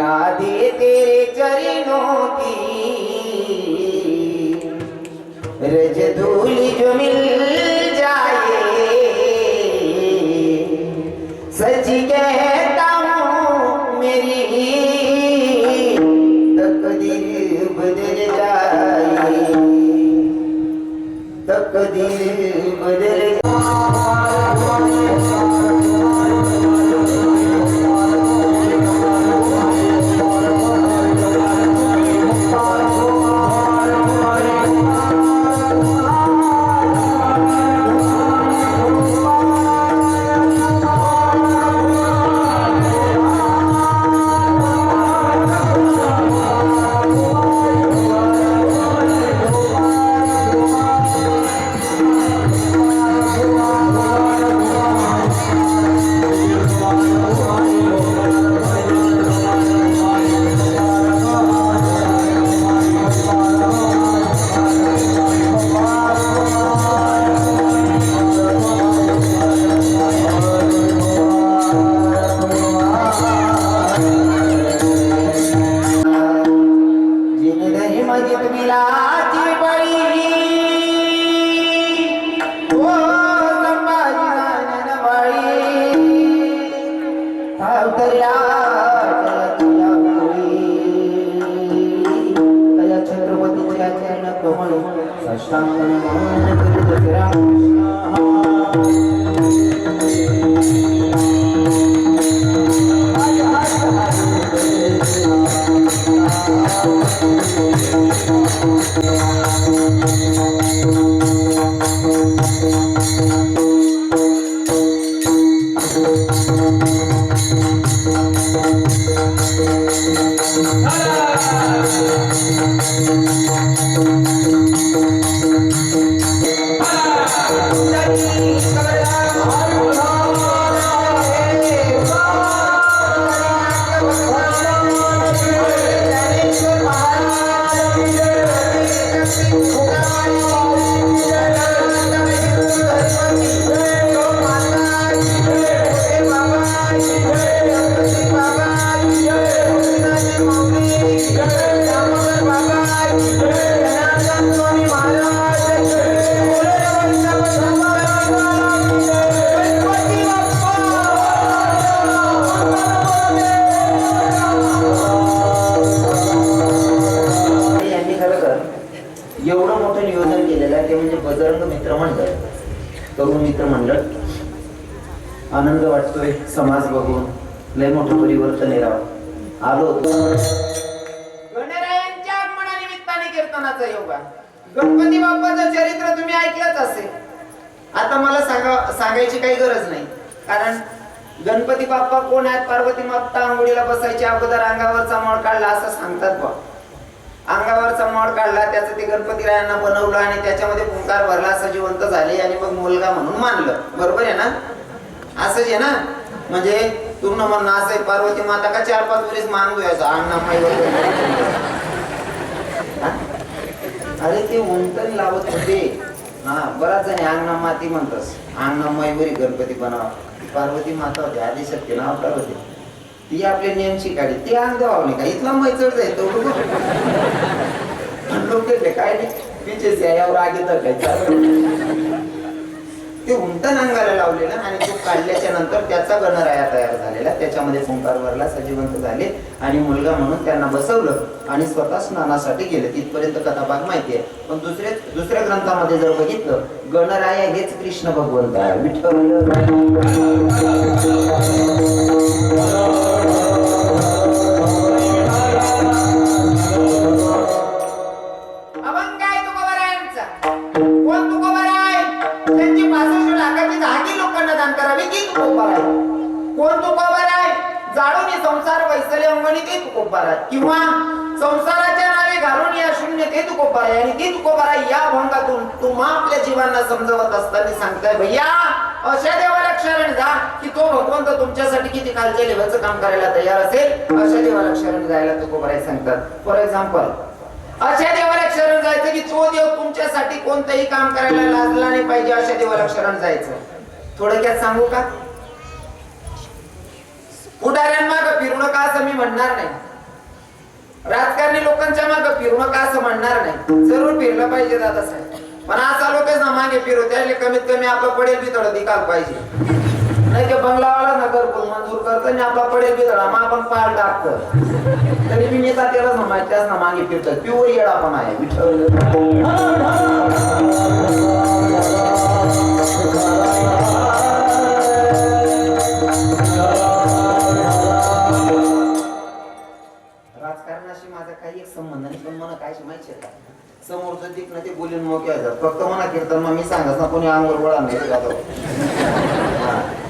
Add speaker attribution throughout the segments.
Speaker 1: आधे तेरे चरणों की रज धूल जो मिल जाए सच कहता हूँ मेरी तकदीर बदल जाए, तकदीर बदल एवढं मोठं नियोजन केलेलं आहे ते म्हणजे बजरंग मित्र मंडळ, तरुण मित्र मंडळ. आनंद वाटतोय समाज बघून, लय मोठं परिवर्तन येणार आलो होतो. गणरायांच्या आगमनानिमित्ताने कीर्तनाचा योग. गणपती बाप्पाचं चरित्र तुम्ही ऐकलंच असेल. आता मला सांगायची काही गरज नाही, कारण गणपती बाप्पा कोण आहेत? पार्वती माता आंघोळीला बसायच्या अगोदर अंगावरचा मळ काढला असं सांगतात बा. अंगावरचा मळ काढला, त्याचं ते गणपतीरायांना बनवलं आणि त्याच्यामध्ये पुंकार भरला, सजीवंत झाले आणि मग मुलगा म्हणून मानलं. बरोबर आहे ना? असंच आहे ना? म्हणजे पूर्ण म्हणणं असं आहे, पार्वती माता का 4-5 वेळेस मान धुवायचा अंगणामाईवर. अरे ते उंटण लावत होते. हा, बराच जण अंगणा माती म्हणतस, अंगणामाईवरी गणपती बनावा. पार्वती माता होती, आदिशक्ती नाव होती. ती आपले नियम शिकाडी, ती अंग द्यावा नाही का? इथला मैचड जाईल तो लोक काय नाही पिचेस यावर आगे तर काय ते उंटण अंगाला लावलेलं आणि तो काढल्याच्या नंतर त्याचा गणराया तयार झालेला. त्याच्यामध्ये पुंकार भरला, सजीवंत झाले आणि मुलगा म्हणून त्यांना बसवलं आणि स्वतः स्नानासाठी गेले. तिथपर्यंत कथाभाग माहिती आहे. पण दुसऱ्या ग्रंथामध्ये जर बघितलं, गणराया हेच कृष्ण भगवंत आहे. विठ्ठल कोण तुकोबार आहे? जाळून संसार वैसले अंगणी ते तुकोबार आहे, किंवा संसाराच्या नावे घालून या शून्य ते तुकोबार आहे. आणि ते तुकोबार आहे या भंगातून तुम्हा आपल्या जीवांना समजवत असताना सांगताय, भैया अशा देवाला शरण जा की तो भगवंत तुमच्यासाठी किती खालच्या लेवलचं काम करायला तयार असेल. अशा देवाला शरण जायला तुकोबार आहे सांगतात. फॉर एक्झाम्पल, अशा देवाला शरण जायचं की तो देव तुमच्यासाठी कोणतंही काम करायला लाजला नाही पाहिजे. अशा देवाला शरण जायचं. थोडक्यात सांगू का? पुढाऱ्यांमाग फिरू नका असं मी म्हणणार नाही, राजकारणी लोकांच्या मागे फिरू नका असं म्हणणार नाही, जरूर फिरलं पाहिजे दादासाहेब, पण असा लोकच ना मागे फिरू त्याला कमीत कमी आपलं पडेल बी थोडं दिकाल पाहिजे. नाही की बंगलावाला ना घरकुल मंजूर करतो आणि आपला पडेल बी थोडा मग आपण पाळ टाकतो तरी मी नेता त्यालाच ना माहिती त्याच ना मागे फिरतात प्युअर येडा पण आहे विठ्ठल. राजकारणाशी माझा काही एक संबंध नाही, पण मला काय माहिती आहे का समोरचं दिक ना ते बोलून मोकळे जात फक्त म्हणा कीर्तन मग मी सांगत ना कोणी अंगवर गोळा नाही जातो.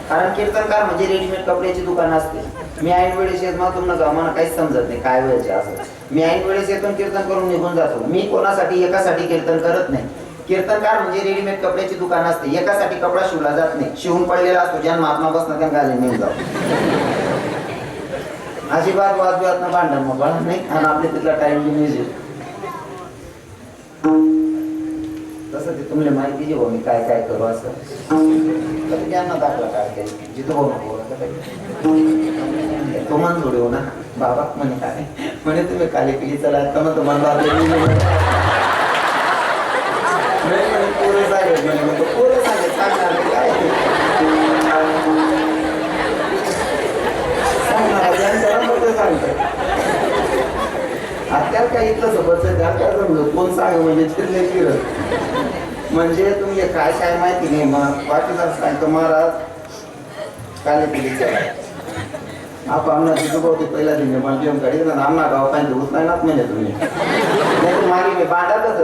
Speaker 1: कारण कीर्तनकार म्हणजे रेडीमेड कपड्याची दुकान असते. मी ऐन वेळेस येत मग तुम्हाला मला काहीच समजत नाही काय वेळेचे असं मी ऐन वेळेस येतून कीर्तन करून निघून जातो. मी कोणासाठी एकासाठी कीर्तन करत नाही. कीर्तनकार म्हणजे रेडीमेड कपड्याची दुकान असते. एकासाठी कपडा शिवला जात नाही, शिवून पडलेला असतो ज्या महात्मा बसणं त्या घालून नेऊन जातो. अजिबात वादविवाद न भांडण मग बळा नाही आणि आपले तिथला टाइम बी नाही. तसं ते तुम्हाला माहिती जे मी काय काय करू असं ज्यांना दाखला काय जिथं हो तो मन जोडे हो ना बाबा म्हणे काय म्हणे तुम्ही काली पिली चला तर मग तुम्हाला पोरं सांगेल म्हणे पोरं सांगेल सांगणार काय सांगणार त्यात काही इथलं सोबत त्यात काय समजलं कोण सांग म्हणजे चिरले फिरत म्हणजे तुम्ही काय काय माहिती नाही मग बाकीचा सांगतो महाराज काले पिढीचा आपण तिथं पहिला दिन मला जेवण काढी ना आम्हा गाव पाहिजे उचलायलाच म्हणजे तुम्ही नाही मागे मी बांधातच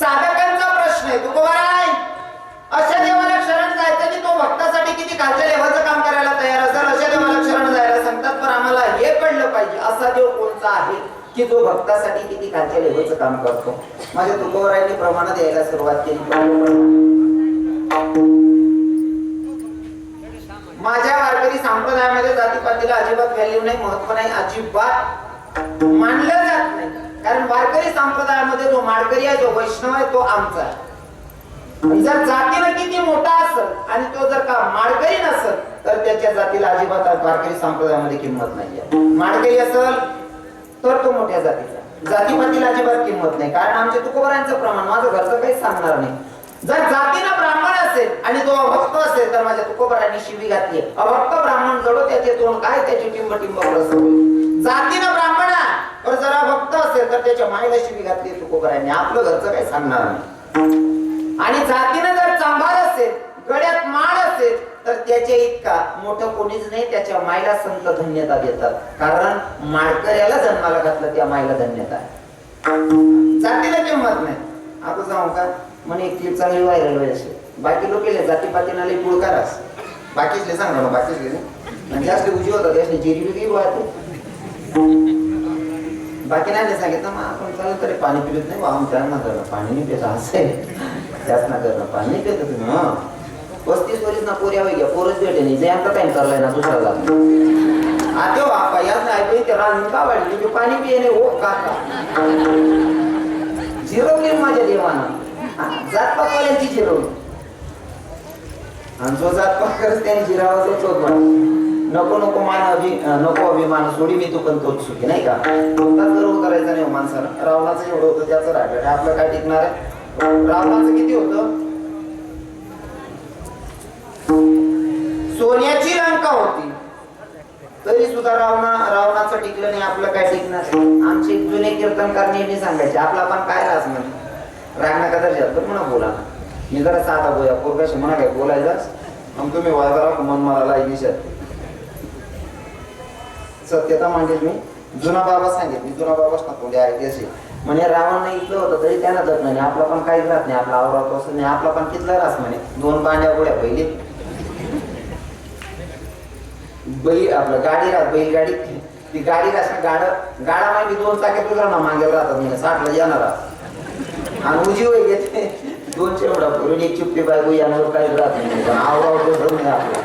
Speaker 1: साधकांचा प्रश्न आहे तुकोबाराय अशा देवाला शरण जायचं की तो भक्तासाठी किती खालच्या लेवलचं काम करायला तयार असेल. अशा देवाला शरण जायला सांगतात पण आम्हाला हे कळलं पाहिजे असा देव कोणता आहे की जो भक्तासाठी किती खालच्या लेवलचं काम करतो. माझ्या तुकोबारायांनी प्रमाण द्यायला सुरुवात केली. माझ्या वारकरी संप्रदायामध्ये जातीपातीला अजिबात व्हॅल्यू नाही, महत्व नाही, अजिबात मानलं जात नाही. कारण वारकरी संप्रदायामध्ये जो माळकरी आहे जो वैष्णव आहे तो आमचा आहे. जर जातीनं किती मोठा असेल आणि तो जर का माळकरी नसेल तर त्याच्या जातीला अजिबात वारकरी संप्रदायामध्ये किंमत नाहीये. माळकरी असेल तर तो मोठ्या जातीचा, जातीपातीला अजिबात किंमत नाही. कारण आमच्या तुकोबारांचं प्रमाण माझं घरचं काहीच सांगणार नाही. जर जातीनं ब्राह्मण असेल आणि तो अभक्त असेल तर माझ्या तुकोबारांनी शिवी घातली अभक्त ब्राह्मण जडो त्याचे तोंड काय त्याची टिंब टिंब जातीनं ब्राह्मण तर जरा भक्त असेल तर त्याच्या मायला शिवी घातली तुकोबारांनी आपलं घरचं काही सांगणार नाही. आणि जातीनं जर चांभार असेल गड्यात माळ असेल तर त्याच्या इतका मोठं कोणीच नाही. त्याच्या मायला संत धन्यता देतात कारण माळकऱ्याला जन्माला घातलं त्या मायला धन्यता आहे. जातीला किंमत नाही. आता जाऊ का म्हणे एक क्लिप चांगली व्हायरल व्हायची बाकी लोक जातीपातीना लई पुळकार बाकीच सांगा बाकीच जास्त उजी होता त्याने जिरी वेगळी वाहतो बाकी नाही सांगितलं मग आपण चालू तरी पाणी पित नाही त्यांना करणं पाणी नाही पित असेल त्याच ना करणं पाणी नाही पित तुम्ही 35 वर्ष ना पोऱ्या वगैरे पोरच भेटे नाही जे आता टाइम करलाय ना दुसऱ्याला आता बापा याच नाही ते राजून का वाढली पाणी पिये नाही हो काका जिरवली माझ्या देवानं जातपातवाल्यांची जिरवली आणि जो जातपात करत त्यांनी जिरावाच होत नको नको नको अभिमान सोडी मी तू पण तोच सुखी नाही का गर्व करायचा नाही माणसानं. रावणाचं एवढं होतं त्याचं राहिलं आपलं काय टिकणार आहे. रावणाचं किती होतं सोन्याची लंका होती तरी सुद्धा रावणाचं टिकलं नाही आपलं काय टिकणार. आमचे जुने कीर्तनकार नेहमी सांगायचे आपला पण काय रास म्हणजे राग नका तर जास्त म्हणा बोला ना मी जरा साधा बोया पोरगाशी म्हणा काय बोलायचाच मग तुम्ही वाजरा मन मला दिसत सत्यता मांडेल मी. जुना बाबा सांगितली जुना बाबाच ना थोडी ऐतिहासिक म्हणे रावण नाही इथलं होतं तरी त्यांना जात नाही आपला पण काहीच राहत नाही आपला आवरात असं नाही आपला पण कितला रास म्हणे 2 बांड्या गोळ्या पहिली बैल आपलं गाडी राहत बैलगाडी ती गाडी राहत गाडा मागे 2 चाके तुझा ना मागे राहतात म्हणजे 60 ला येणार आणि उजी वय घेते 2 शेवडा करून एक चुप्पी बायको यावर काही राहत नाही पण आवडावतो धरून आपला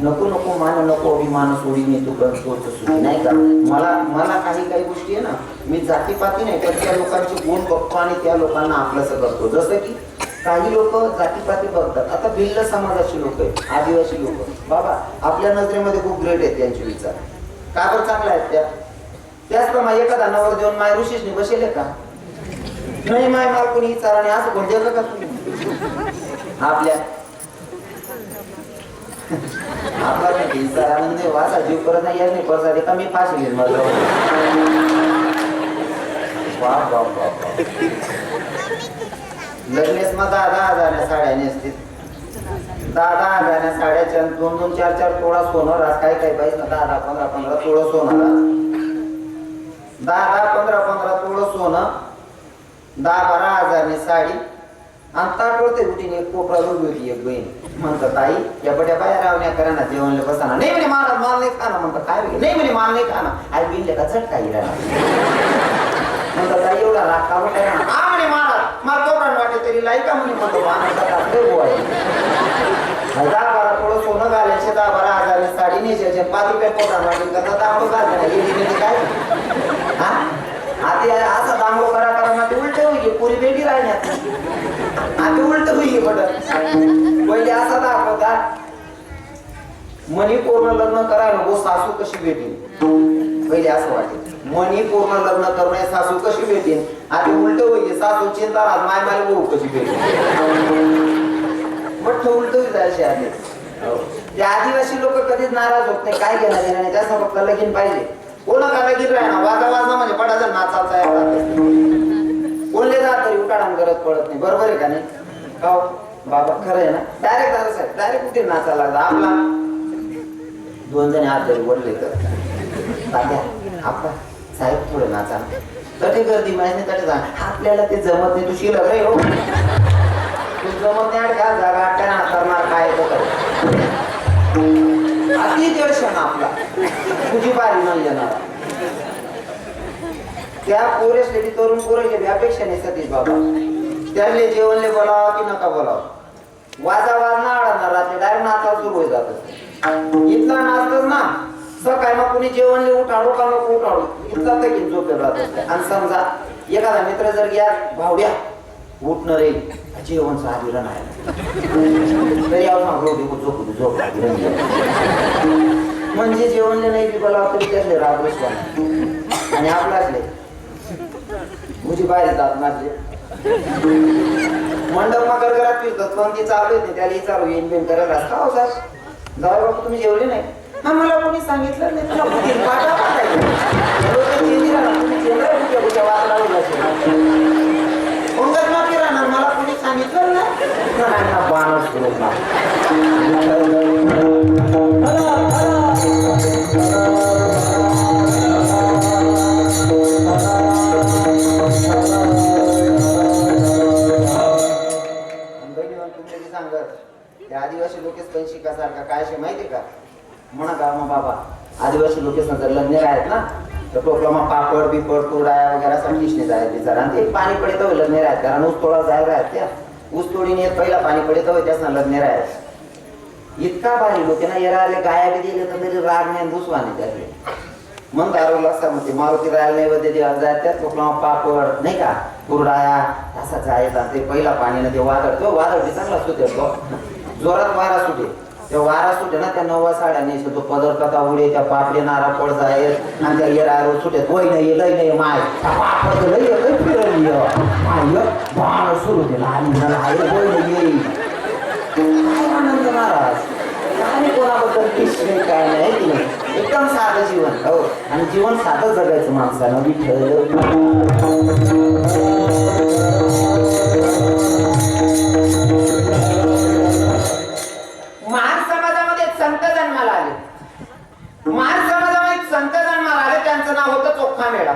Speaker 1: नको नको मान नको अभिमान सोडी मी तू करतो सुधी नाही का. मला काही गोष्टी आहे ना मी जातीपाती नाही पण त्या लोकांचे गुण बघतो आणि त्या लोकांना आपलंसं करतो. जसं की काही लोक जातीपाती बघतात. आता भिल्ल समाजाची लोक आहेत आदिवासी लोक बाबा आपल्या नजरेमध्ये खूप ग्रेट आहेत त्यांचे विचार का बरं चांगला आहेत त्याचप्रमाणे एखादा नवर देऊन माय ऋषीशने बसेल का नाही माय मला कोणी विचार आणि असं कोण देतं का तुम्ही आपल्या आपला विचार आनंद वाचा जीव करत नाही यार नाही पडसा का मी फाशी घेईन माझं लग्नेस मग 10,000 साड्या नेसतील 10,000 साड्याच्या 2-2, 4-4 तोळा सोनं राहत काय पाहिजे ना 10, 15 तोळं सोनं राहत 10, 15 तोळं सोनं 10-12 हजारने साडी आणि ताटवते उठीने एक कोपरा उभी होती एक बहीण म्हणतात ताई या बड्या बाया रावण्या करा ना जेवणले बसाना नाही म्हणे महाराज माल नाही खाना म्हणतात काय नाही म्हणे माल नाही खाना आई बिनले का चट काही राहणार म्हणतात ताई एवढा राग का बघाय ना हा म्हणे महाराज मला कोपरान वाटे तरी लाई का म्हणे म्हणतो मानतात गो आहे 10-12 थोडं सोनं घालायचे 10-12 हजारने साडी नेसायचे 5 रुपये कोपरान वाटे करतात दांगो घालते ना काय हा आता असा दांगो करा ना ते उलट होई पुरी बेटी राहण्यात आता उलट होई पडत पहिले असा दाखवता मनी पूर्ण लग्न करायला गो सासू कशी भेटेल पहिले असं वाटेल मनी पूर्ण लग्न करणे सासू कशी भेटेल आता उलट होई सासू चिंता राहत माय माय भाऊ कशी भेटेल मग उलट होई जायचे आधी ते आदिवासी लोक कधीच नाराज होत नाही काय घेणार नाही त्याचा फक्त लगीन पाहिजे कोणा का लगीन राहणार वाजणं म्हणजे पडायचं नाचालचा कोणले जात तरी उठाडा गरज पडत नाही बरोबर आहे का नाही का बाबा खरं आहे ना डायरेक्ट दादा साहेब डायरेक्ट कुठे नाचायला लागला आपला 2 जण हात तरी वडले तर तात्या आपला साहेब थोडं नाचा तटे गर्दी माहिती नाही तटे जा आपल्याला ते जमत नाही तू शिल्लक रे हो तू जमत नाही का जागा आट्याना करणार काय येतं अति दर्शन आपला तुझी बारी न येणार त्या पोरेसलेली तरुण पोरेचे अपेक्षा नाही सतीश बाबा त्याले जेवणले बोलावा की नका बोलावं वाजा वाजना अडणार रात्री डायरेक्ट नाचा सुरू होई जात इथला नाचतच ना सकाळी मग कुणी जेवणले उठाडू का नको उठाडू इथला तर घेऊन झोपेल राहत असते आणि समजा एखादा मित्र जर घ्या भावड्या उठणं रे जेवण साधीला नाही तरी आपण झोप म्हणजे जेवणले नाही की बोलावं तरी त्यातले राबच आणि आपला असले मुझी बाहेर जात माझे मंडप मग घरात फिरतात पण ती चालू येते त्याला चालू येईन बेन करायला का हो साहेब जाऊ बाबा तुम्ही जेवले नाही हा मला कोणी सांगितलं नाही तुला राहणार मला कोणी सांगितलं नाही बाणच आदिवासी लोकेश पण शिकासारखा काय शे माहिती का म्हणा का मग बाबा आदिवासी लोकेश जर लग्न आहेत ना तर टोपला पापड बिपड कुरडाया वगैरे सब डिशने जायत बिचारा आणि ते पाणी पडे तर लग्न राहत कारण ऊस तोडा जायला आहेत त्या ऊस तोडीने पहिला पाणी पडे तर त्याच ना लग्न राहत इतका भारी लोक ना येराले गाया बी दिले तर तरी राग नाही दुसवाने त्यातले मग दारूला असता म्हणते मारुती राहायला नाही मध्ये देवाला जायत त्या टोपला पापड नाही का कुरडाया असा जायचा ते पहिला पाणी ते वादळ तो वादळ बी चांगला सुटे तो जोरात वारा सुटे त्या वारा सुटे ना त्या 9 साड्या नेसतो तो पदर कथा उडे त्या पापडे नारा पड जाय आणि त्या येरावर सुटे वय नाही लय नाही माय पापड लय लय फिरली माय बाण सुरू केला आणि वय नाही काय आनंद महाराज आणि कोणाबद्दल पिशवे काय नाही की नाही एकदम साधं जीवन हो आणि जीवन साधं जगायचं माणसानं विठ्ठल महार समाजामध्ये संत जन्माला आले महार समाजामध्ये संत जन्माला आले त्यांचं नाव होतं चोखा मेळा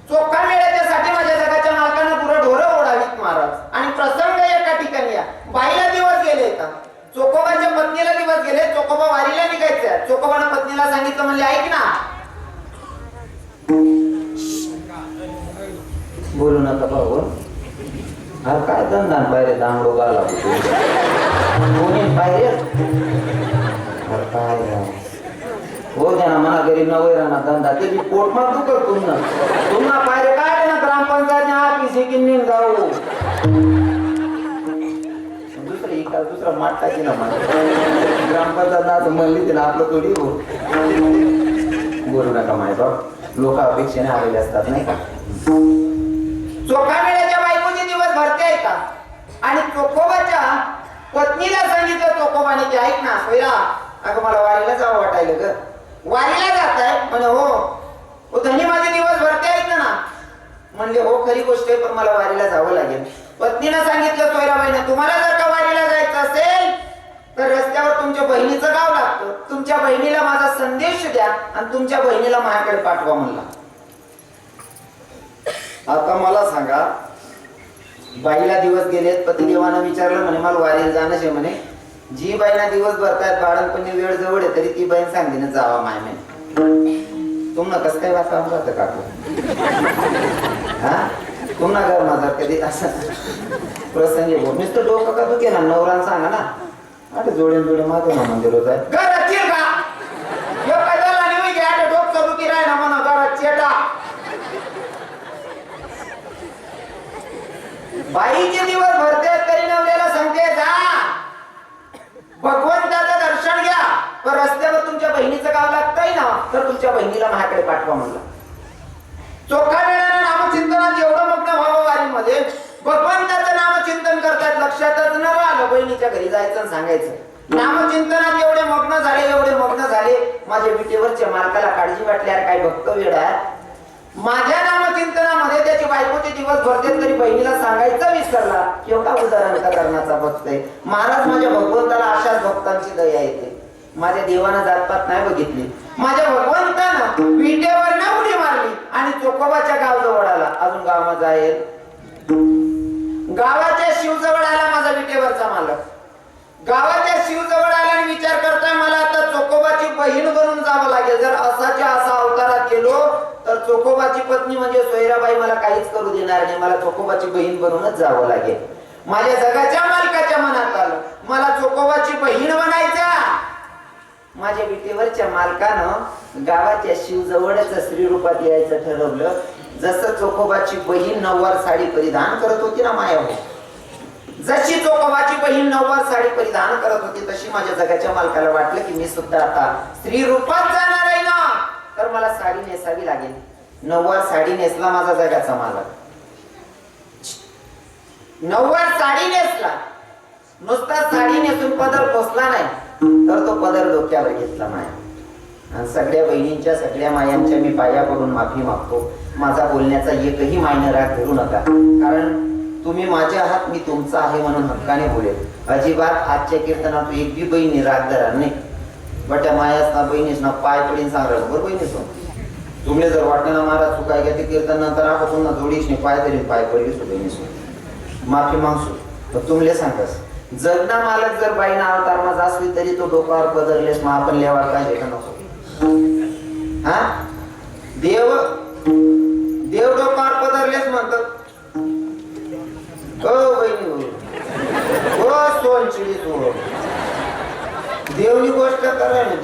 Speaker 1: चोखा मेळ्याच्यासाठी माझ्या जगाच्या मालकानं पुरं ढोरं ओढावीत महाराज आणि प्रसंग एका ठिकाणी या बाईला दिवस गेले का चोकोबाच्या पत्नीला दिवस गेले चोकोबा वारीला निघायचे चोकोबानं पत्नीला सांगितलं म्हणजे ऐक ना बोलू नका भाऊ. हा काय धंदा पायरे दांगडो गाला कोणी पायरे काय हो द्या ना म्हणा गरीब ना वैराना धंदा ते बी पोट मार तू कर तुम्हाला पायरे काय ना ग्रामपंचायत ऑफिस किन्नी जाऊ दुसरा माठ टाकी ना ग्रामपंचायत म्हणली तिला आपलं थोडी हो. बोलू नका माय बाप लोक अपेक्षेने आलेले असतात नाही का. चोखामेळ्याच्या बायकोचे दिवस भरते आहे का आणि चोखोबाच्या पत्नीला सांगितलं चोखोबाने की ऐक ना सोयरा अगं मला वारीला जावं वाटायला ग. वारीला जात आहे म्हणे हो धनी माझे दिवस भरते आहेत ना. म्हणले हो खरी गोष्ट आहे पण मला वारीला जावं लागेल. पत्नीनं सांगितलं सोयराबाईने तुम्हाला जर का वारीला जायचं असेल तर रस्त्यावर तुमच्या बहिणीचं गाव लागतं. तुमच्या बहिणीला माझा संदेश द्या आणि तुमच्या बहिणीला माझ्याकडे पाठवा म्हणला. आता मला सांगा बाईला दिवस गेलेत पतिदेवानं विचारलं म्हणे मला वारीला जाणं आहे म्हणे. जी बाईना दिवस भरतायत बाळणपणी वेळ जवळ आहे तरी ती बाईन सांगते ना जावा माय म्हणे. तुम्हाला कसं काय वाचावं जातं काकू हा तुम्हाला घर माझा कधी असं प्रसंगी बोल नुसतं डोकं का तू केला नवरान सांगा ना. आता जोडे जोडे माझं ना मंदिर होत आहे घरात चिरका यो काय झाला नाही की आता डोक चालू की राय ना म्हणा घरात चेटा. बाईचे दिवस भरते तरी नवऱ्याला सांगते जा भगवंताचं दर्शन घ्या पण रस्त्यावर तुमच्या बहिणीचं गाव लागतंय ना तर तुमच्या बहिणीला माझ्याकडे पाठवा म्हणलं. चोखा वेळानं नामचिंतनात एवढं मग्न व्हावं वारीमध्ये भगवंताचं नामचिंतन करतात लक्षातच न राहिलं बहिणीच्या घरी जायचं आणि सांगायचं. नामचिंतनात एवढे मग्न झाले माझ्या विटेवरच्या मालकाला काळजी वाटली अरे काय भक्त वेडा माझ्या नामचिंतनामध्ये त्याची बायकोचे दिवस भरते तरी बहिणीला सांगायचं विसरला. एवढा उदाहरणा भक्त आहे महाराज. माझ्या भगवंताला अशाच भक्तांची दया येते. माझ्या देवानं जातपात नाही बघितली. माझ्या भगवंतानं विटेवर न उडी मारली आणि चोखोबाच्या गाव जवळ आला. अजून गावात जाईल गावाच्या शिवजवळ आला माझा विटेवरचा मालक. गावाच्या शिवजवळ आला आणि विचार करतोय मला आता चोखोबाची बहीण बनून जावं लागेल. जर असाच्या असा अवतारात गेलो तर चोखोबाची पत्नी म्हणजे सोयराबाई मला काहीच करू देणार नाही. मला चोखोबाची बहीण बनूनच जावं लागेल. माझ्या जगाच्या मालकाच्या मनात आलं मला चोखोबाची बहीण बनायचा. माझ्या विटेवरच्या मालकानं गावाच्या शिवजवळच स्त्री रूपात यायचं ठरवलं. जसं चोखोबाची बहीण नऊवार साडी परिधान करत होती ना माया हो जशी चोखोबाची बहीण नऊवार साडी परिधान करत होती तशी माझ्या जगाच्या मालकाला वाटलं की मी सुद्धा आता स्त्री रूपात जाणार आहे ना तर मला साडी नेसावी लागेल. नऊवार साडी नेसला माझा जगाचा मालक. नऊवार साडी नेसला नुसता साडी नेसून पदर पोचला नाही तर तो पदर डोक्यावर घेतला माया. आणि सगळ्या बहिणींच्या सगळ्या मायांच्या मी पाया पडून माफी मागतो. माझा बोलण्याचा एकही मायने राग धरू नका कारण तुम्ही माझे आहात मी तुमचा आहे म्हणून हक्काने बोलेल. अजिबात आजच्या कीर्तनात एक बी बहिणी राग धरा नाही. बट्या मायास ना बहिणीस ना पाय पडीन सांगा बरोबर बहिणीस तुम्ही जर वाटलं ना महाराज चुकाय घ्या ते कीर्तन नंतर आपण ना जोडीस नाही पाय तरी पाय पडलीस बहिणीस माफी मागसू तर तुमले सांगस. जगना मालक जर बाईना अवतार माझा असली तरी तो डोकावर पदरलेस मग आपण लेवा पाहिजे का नको. हा देव डोकावर पदरलेस म्हणतात हो बहिणी हो सोनचिडी हो देवनी गोष्ट करा ना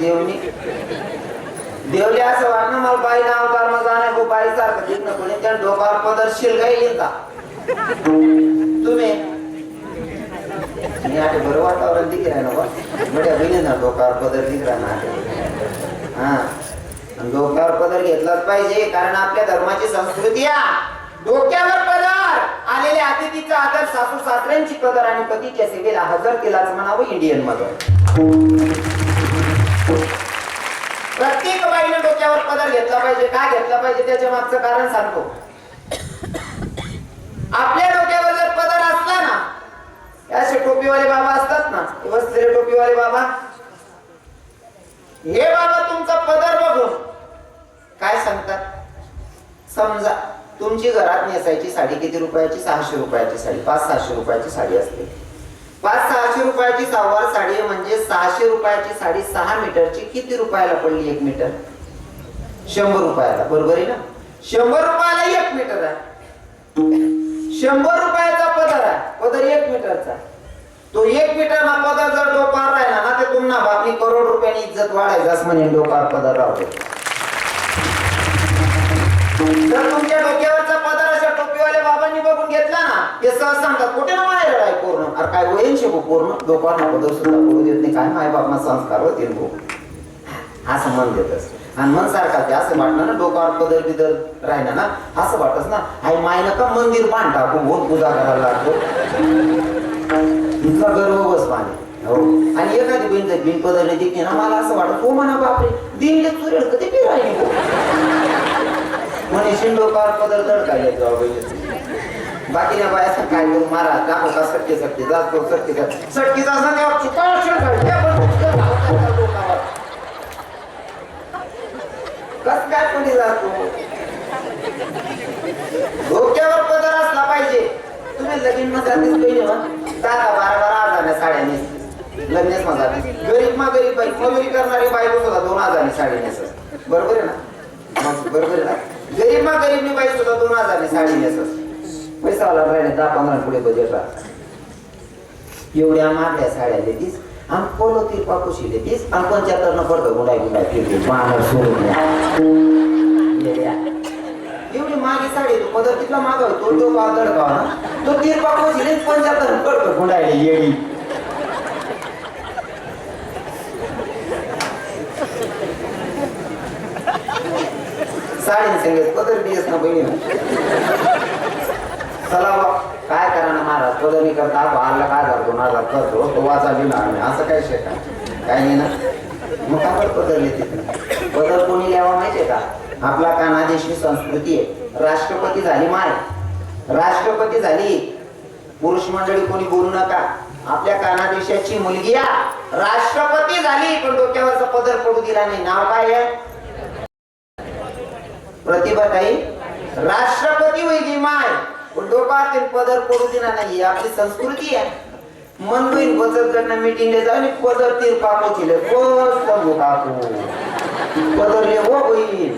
Speaker 1: देवले असं वाटणं मला बाई नाव कार माझा नाही गो बाई सारखं दिसणं कोणी त्या डोकावर पदरशील काही का तुम्ही आठ बरं वातावरण दिख रहा है ना बड्या बहिणी ना डोकावर पदर दिख रहा ना हा डोक्यावर पदर घेतलाच पाहिजे कारण आपल्या धर्माची संस्कृती डोक्यावर पदर आलेल्या अतिथीचा आदर सासू सासऱ्यांची कदर आणि पतीच्या सेवेला हजर केलाच म्हणावं इंडियन मध्ये. प्रत्येक बाईने डोक्यावर पदर घेतला पाहिजे. का घेतला पाहिजे त्याच्या मागचं कारण सांगतो. आपल्या डोक्यावर जर पदर असला ना असे टोपीवाले बाबा असतात ना बसलेले टोपीवाले बाबा हे बाबा तुमचा पदर बघून काय सांगतात. समजा तुमची घरात नेसायची साडी किती रुपयाची 600 रुपयाची साडी 500-600 रुपयाची साडी असते. 500-600 रुपयाची सहावार साडी म्हणजे 600 रुपयाची साडी 6 मीटरची किती रुपयाला पडली 1 मीटर 100 रुपयाला बरोबर आहे ना. 100 रुपयाला 1 मीटर आहे. 100 रुपयाचा पदर आहे, पदर 1 मीटरचा. तो 1 मीटर ना पदर जर डोक्यावर राहिला ना ते तुम्हाला बापनी करोड रुपयानी इज्जत वाढायचं म्हणे डोक्यावर पदर राहतो. जर तुमच्या डोक्यावरचा पदर अशा टोपीवाल्या बाबांनी बघून घेतला ना ते सहज सांगतात कुठे ना माहेर आहे पूर्ण. अरे काय होईल शिकू पूर्ण डोक्यावर पदर सुद्धा पडू देत नाही. काय माय बापना संस्कार होतील भाऊ असं मन देत असत. आणि मन सारखा ते असं वाटलं ना डोक्यावर पदर बिदर राहिला ना असं वाटत ना आई मायनं का मंदिर बांध टाकू होऊन पूजा करायला लागतो इतका गर्व बस पाणी. हो आणि एखादी बहीण जर बिन पदरने दिली ना मला असं वाटत हो म्हणा बापरे दिनले चुरेल कधी बी राहिली म्हणे शिंडोकार पदर दडकायला बाकी ना बाया काय करू मारा टाको का सटके सटके जात सटके सटकीचा असं तेव्हा कस काय कोणी जातो. डोक्यावर पदर असला पाहिजे. तुम्ही लगीन मजातीच पहिले मग 10-12 हजाराने साड्या नेसते लग्नेच मजाती. गरीब मा गरीब बाई मजुरी करणारी बायको सुद्धा 2000 साडी नेसत. बरोबर आहे ना मग बरोबर आहे ना. गरीब मा गरीबनी बाई सुद्धा 2000 साडी नेसत. पैसावाला राहिले 10-15 पुढे बजेट राहत. एवढ्या मागल्या साड्या देतीस आणि पोलो ती पाकुशी देतीस आणि 75 न पडतं गुंडाई गुंडाई फिरते मानव सोडून एवढी मागे साडी तो पदर तिथला मागाव तो दडकावा ना तो तीर पाकुशी 75 न पडतं गुंडाई येडी. साडी सांगेल पदर दिस ना बहिणी चला काय करा ना महाराज पदर करता आला काय करतो नाला करतो तो वाचा लिहिला आम्ही असं काय शेका काय नाही ना. मग काय पदर लिहिते पदर कोणी लिहावा माहितीये का. आपला कानादेशी संस्कृती आहे. राष्ट्रपती झाली माय राष्ट्रपती झाली पुरुष मंडळी कोणी बोलू नका. आपल्या कानादेशाची मुलगी या राष्ट्रपती झाली पण डोक्यावरचा पदर पडू दिला नाही. नाव काय आहे प्रतिभाताई. राष्ट्रपती होईल माय डोक्यात पदर पडू दिला नाही. आपली संस्कृती आहे. मन बहीण बचत गटना मीटिंगला जाऊन पदर तीर पाको केले पदरले हो बहीण.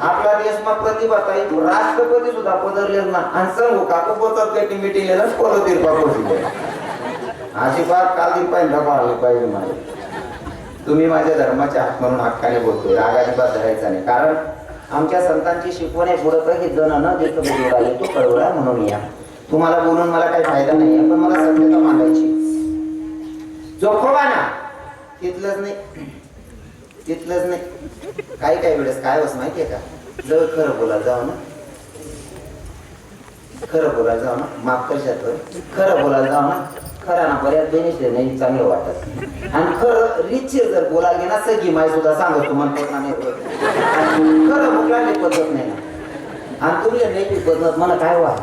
Speaker 1: आपला देश मग प्रतिभाताई राष्ट्रपती सुद्धा पदरले ना आणि संघ काकू बचत गट मीटिंगला जाऊन पदर तीर पाको केले. अजिबात काल पाहिजे आले पाहिजे मला. तुम्ही माझ्या धर्माच्या हात म्हणून हक्काने बोलतोय राग अजिबात धरायचा नाही. कारण आमच्या संतांची शिकवण आहे पुढं काही जण न देतं बोलून राहिले तो कळवळा म्हणून या. तुम्हाला बोलून मला काही फायदा नाही पण मला सत्यता मांडायची. जोखोबा ना तिथलंच नाही तिथलंच नाही. काही वेळेस काय होत माहितीये का जवळ खरं बोलायला जाऊ ना खरं बोलायला जाऊ ना माफ करशात खरं बोलायला जाऊ ना खरा ना बऱ्याच बेनिफिट नाही चांगलं वाटत. आणि खरं रिचे जर बोलायला गेला सगळी माय सुद्धा सांगत तुम्हाला नाही खरं बोलायला पद्धत नाही ना. आणि तुमच्या नैतिक पद्धत मला काय व्हा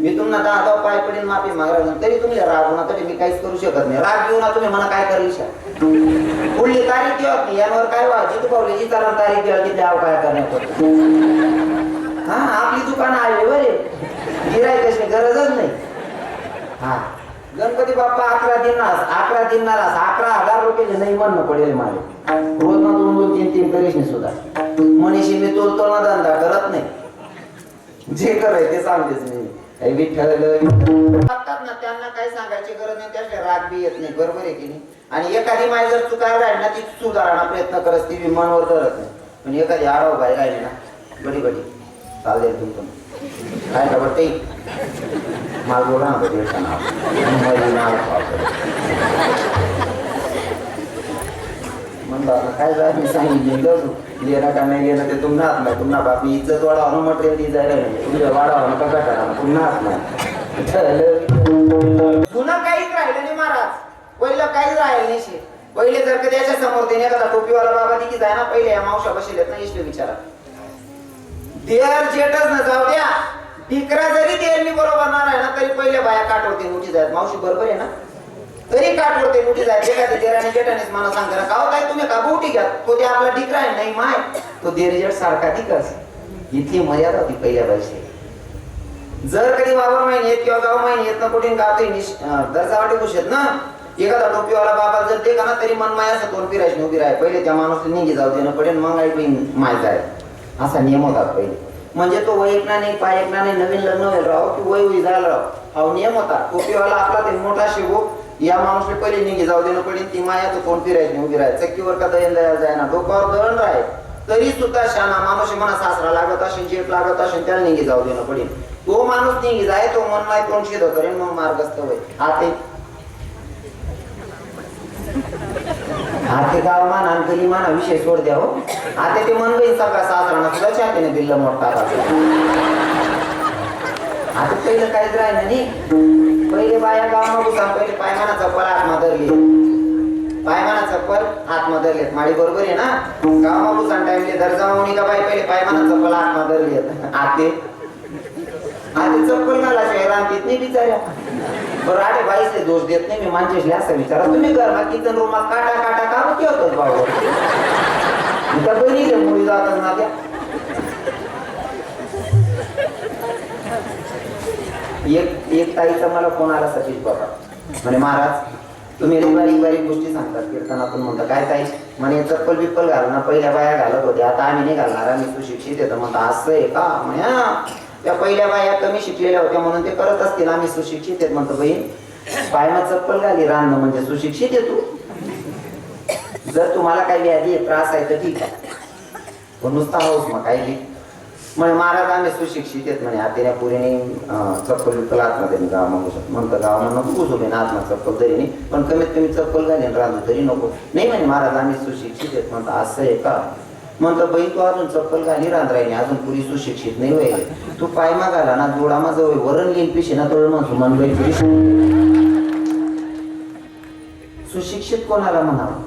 Speaker 1: मी तुम्हाला 10 पाय पडेल माफी मागायला तरी तुम्ही राग ना तरी मी काहीच करू शकत नाही. राग घेऊ ना तुम्ही मला काय करू शकता. पुढली तारीख द्या यावर काय व्हा जिथं पावले जी तारीख द्या तिथे आव काय करण्यात हा आपली दुकान आहे बरे गिरायकाची गरजच नाही. हा गणपती बाप्पा 11 दिनार 11,000 रुपये नाही म्हणणं पडेल माझे. रोज ना 2-2, 3-3 करीश नाही सुद्धा मनीषी मी तोलतो ना धंदा करत नाही. जे करायचं ते सांगतेच मी ना त्यांना काही सांगायची गरज नाही. त्याच्या राग बी येत नाही. बरोबर आहे की नाही. आणि एखादी माय जर चुकार राहील ना ती सुधारणा प्रयत्न करत ती विमानवर करत नाही. पण एखादी आराव बाई राहिली ना बडी बडी चालेल तुमचं काय खबर माल बोला ना म्हणलं काय जाय मी सांगितलं गेला का नाही गेलं ते तुम्हाला हात नाही. तुम्हाला बापी इज्जत वाढावं मटेरियल जायला नाही तुमच्या वाढावं का करा पुन्हा हात नाही. पुन्हा काहीच राहिलं नाही महाराज. पहिलं काहीच राहिलं नाही. पहिले जर कधी याच्या समोर देणे एखादा टोपीवाला बाबा दिकी जाय ना पहिले या मावशा बसलेत ना इष्ट विचारा देर जेटच न जाऊ द्या. टिकरा जरी देरनी बरोबर ना राहिला तरी पहिले बाया काटवते मोठी जायत. मावशी बरोबर आहे ना तरी काटवते मोठी जायत. एखादी देराने जेटानेच मला सांगते ना का काय तुम्ही का बोटी घ्या तो ते आपला टिकरा आहे नाही माय तो देर जेट सारखा टिकस. इतकी मर्यादा होती पहिल्या वर्षी. जर कधी वावर महिने येत किंवा गाव महिने येत ना कुठे गावते दर्जा वाटे खुशेत ना एखादा टोपीवाला बाबा जर ते का ना तरी मन माय असं तोंड फिरायची उभी राहाय. पहिले त्या माणूस निघी जाऊ दे ना पडेल मग आई माय जाय असा नियम होता पहिले. म्हणजे तो वय ऐकणार नाही, पाय ऐकणार नाही, नवीन लग्न होईल राव की वय होई झालं राव. हा नियम होता. टोपीवाला आपला ते मोठा शिवो या माणूसने पहिले निघे जाऊ देणं पडेल. ती माया तो कोण फिरायची उभी राहायचं चक्कीवर का दयन दया जाय ना, डोक्यावर दळण राहे तरी सुद्धा शाना माणूस म्हणा सासरा लागत असेल, जेट लागत असेल, त्याला निघे जाऊ देणं पडेल. तो माणूस निघे जाय, तो मन नाही तोंड शिद करेन, मग मार्गस्थ होय. आते गाव माना आणि गली माना विषय सोड द्या हो. आता ते मन गई सगळा सासराना सुद्धा छातीने बिल्ल मोठा. आता पहिलं काहीच राहिलं नाही. पहिले बाया गावाला घुसान पहिले पायमाना चप्पल हात धरली, पायमाना चप्पल हात धरलेत. माडी बरोबर आहे ना. गावाला घुसान टाइमले दर्जावणी का बाई पहिले पायमाना चप्पल हात धरली. आते आते चप्पल घालाशिवाय रामतीत नाही बिचाऱ्या. बरं आटे बाईसले दोष देत नाही मी, माणसाशी असं विचारा तुम्ही घरमा किचन रूमात काटा काटा का होती होत बाबा त्या बहिणीले मुली जातात ना त्या. एक ताईचा मला फोन आला सतीश बाबा म्हणे महाराज तुम्ही बारीक बारीक गोष्टी सांगतात कीर्तनातून. म्हणता काय ताई म्हणे चप्पल बिप्पल घाल ना, पहिल्या बाया घालत होते आता आम्ही नाही घालणार, आम्ही सुशिक्षित येतं. म्हणता असं आहे का म्हणे. त्या पहिल्या बाया कमी शिकलेल्या होत्या म्हणून ते करत असतील, आम्ही सुशिक्षित आहेत. म्हणतो बहीण पायमा चप्पल घाली राहणं म्हणजे सुशिक्षित आहे तू. जर तुम्हाला काही व्याधी त्रास आहे तर ठीक आहे, पण नुसता हाऊस मग काही म्हणे महाराज आम्ही सुशिक्षित आहेत म्हणे. आतेल्या पुरीने चप्पल बिप्पल आतमध्ये गाव मागू शकतो. म्हणतं गाव नको बुजू बे ना आत्मा चप्पल तरी नाही, पण कमीत कमी चप्पल घालीन राहतो तरी नको. नाही म्हणे महाराज आम्ही सुशिक्षित आहेत. म्हणतं असं आहे का. म्हणतं बाई तू अजून चप्पल घाली राहिली, अजून पुरी सुशिक्षित नाही होईल. तू पायमा घाला ना, जोडामा जवळ वरण येईल पिशे ना तळ म्हणतो मन बाई पुरी सुशिक्षित कोणाला म्हणावं.